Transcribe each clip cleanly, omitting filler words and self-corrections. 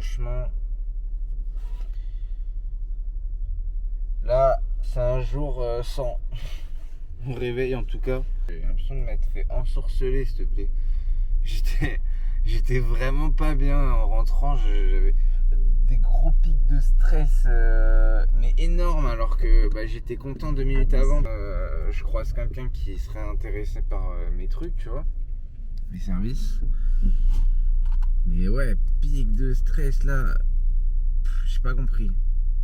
franchement, là, c'est un jour sans. Mon réveil en tout cas. J'ai l'impression de m'être fait ensorceler, s'il te plaît. J'étais, j'étais vraiment pas bien en rentrant. J'avais des gros pics de stress, mais énormes, alors que j'étais content 2 minutes avant. Je croise quelqu'un qui serait intéressé par mes trucs, tu vois, mes services. Mais ouais, pic de stress là, j'ai pas compris.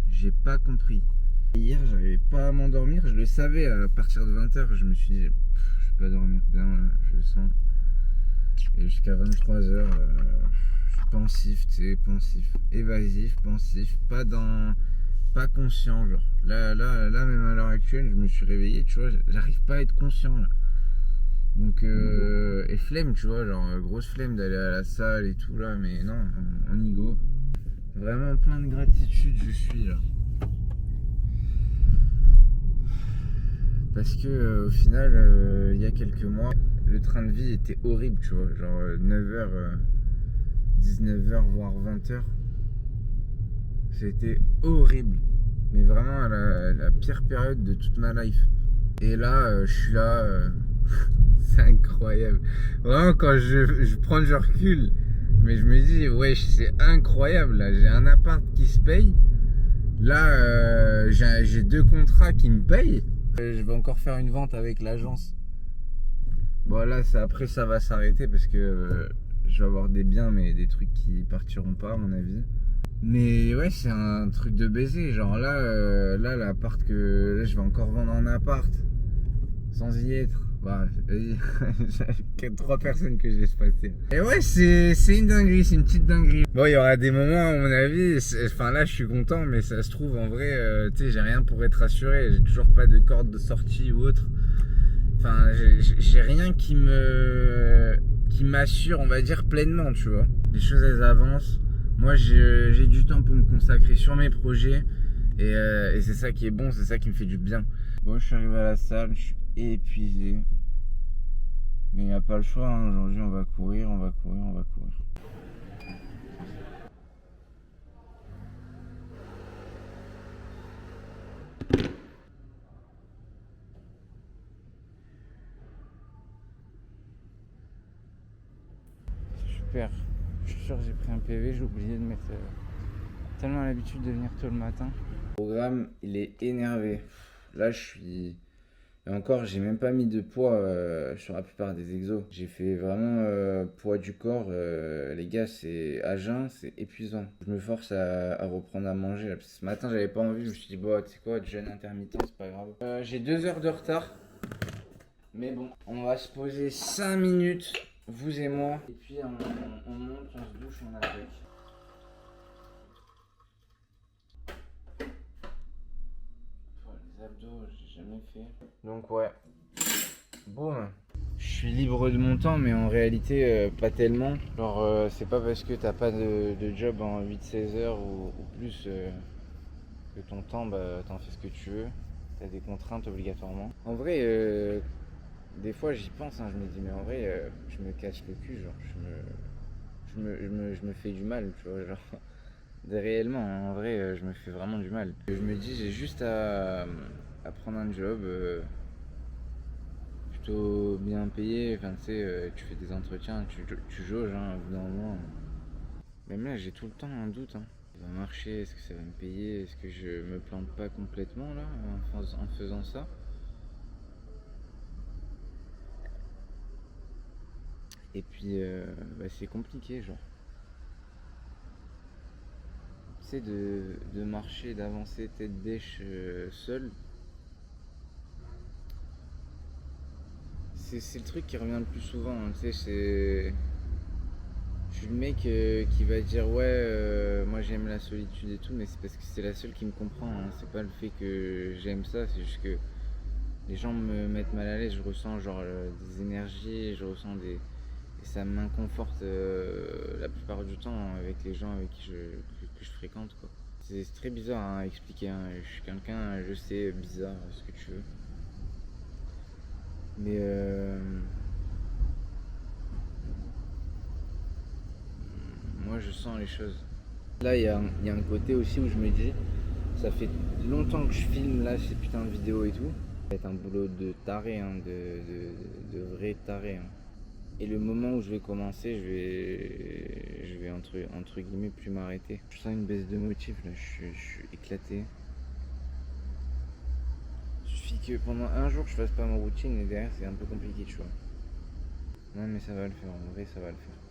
J'ai pas compris. Hier, j'arrivais pas à m'endormir. Je le savais à partir de 20h. Je me suis dit, je vais pas dormir bien, là, je le sens. Et jusqu'à 23h, je suis pensif, tu sais, pensif, évasif, pensif, pas conscient, genre. Là, même à l'heure actuelle, je me suis réveillé, tu vois, j'arrive pas à être conscient, là. Donc, et flemme, tu vois, genre, grosse flemme d'aller à la salle et tout, là, mais non, on y go. Vraiment plein de gratitude, je suis, là. Parce que au final, il y a quelques mois, le train de vie était horrible, tu vois. Genre 9h, 19h, voire 20h. C'était horrible. Mais vraiment à la pire période de toute ma life. Et là, je suis là. C'est incroyable. Vraiment, quand je prends du recul, mais je me dis, wesh, c'est incroyable. Là, j'ai un appart qui se paye. Là, j'ai 2 contrats qui me payent. Je vais encore faire une vente avec l'agence. Bon là, après ça va s'arrêter parce que je vais avoir des biens, mais des trucs qui partiront pas à mon avis. Mais ouais, c'est un truc de baiser. Genre là l'appart là, je vais encore vendre un appart sans y être. Bah, j'ai 3 personnes que je laisse passer. Et ouais, c'est une dinguerie, c'est une petite dinguerie. Bon, il y aura des moments, à mon avis, enfin là, je suis content, mais ça se trouve, en vrai, tu sais, j'ai rien pour être rassuré. J'ai toujours pas de corde de sortie ou autre. Enfin, j'ai rien qui m'assure, on va dire, pleinement, tu vois. Les choses, elles avancent. Moi, j'ai du temps pour me consacrer sur mes projets. Et c'est ça qui est bon, c'est ça qui me fait du bien. Bon, je suis arrivé à la salle, je suis épuisé. Mais il n'y a pas le choix, hein. Aujourd'hui on va courir, on va courir, on va courir. Super. Je suis sûr que j'ai pris un PV, j'ai oublié de mettre tellement l'habitude de venir tôt le matin. Le programme, il est énervé. Là, je suis... Et encore, j'ai même pas mis de poids sur la plupart des exos. J'ai fait vraiment poids du corps. Les gars, c'est à jeun, c'est épuisant. Je me force à reprendre à manger. Là, parce que ce matin, j'avais pas envie. Je me suis dit, bon, tu sais quoi, jeûne intermittent, c'est pas grave. J'ai 2 heures de retard. Mais bon, on va se poser 5 minutes, vous et moi. Et puis on monte, on se douche, on attaque. Les abdos, j'ai jamais fait. Donc ouais. Boum. Je suis libre de mon temps, mais en réalité, pas tellement. Genre, c'est pas parce que t'as pas de job en 8-16 heures ou plus que ton temps, t'en fais ce que tu veux. T'as des contraintes obligatoirement. En vrai, des fois j'y pense, hein, je me dis, mais en vrai, je me casse le cul, genre, je me fais du mal, tu vois, genre. Réellement, hein, en vrai, je me fais vraiment du mal. Je me dis, j'ai juste à prendre un job plutôt bien payé. Enfin, tu sais, tu fais des entretiens, tu jauges, hein, au bout d'un moment. Même là, j'ai tout le temps un doute, hein. Ça va marcher, est-ce que ça va me payer? Est-ce que je me plante pas complètement là en faisant ça? Et puis, c'est compliqué, genre. Tu sais, de marcher, d'avancer tête bêche seul. C'est le truc qui revient le plus souvent, hein, tu sais, c'est... Je suis le mec qui va dire ouais, moi j'aime la solitude et tout, mais c'est parce que c'est la seule qui me comprend, hein. C'est pas le fait que j'aime ça, c'est juste que les gens me mettent mal à l'aise, je ressens genre des énergies, je ressens des... Et ça m'inconforte la plupart du temps avec les gens avec qui que je fréquente, quoi. C'est très bizarre, hein, à expliquer, hein. Je suis quelqu'un, je sais, bizarre, ce que tu veux. Mais moi je sens les choses. Là, il y a un côté aussi où je me dis, ça fait longtemps que je filme là ces putains de vidéos et tout. Ça va être un boulot de taré, hein, de vrai taré. Hein. Et le moment où je vais commencer, je vais entre guillemets plus m'arrêter. Je sens une baisse de motif là, je suis éclaté. Il suffit que pendant un jour je fasse pas ma routine et derrière c'est un peu compliqué, tu vois. Non mais ça va le faire, en vrai ça va le faire.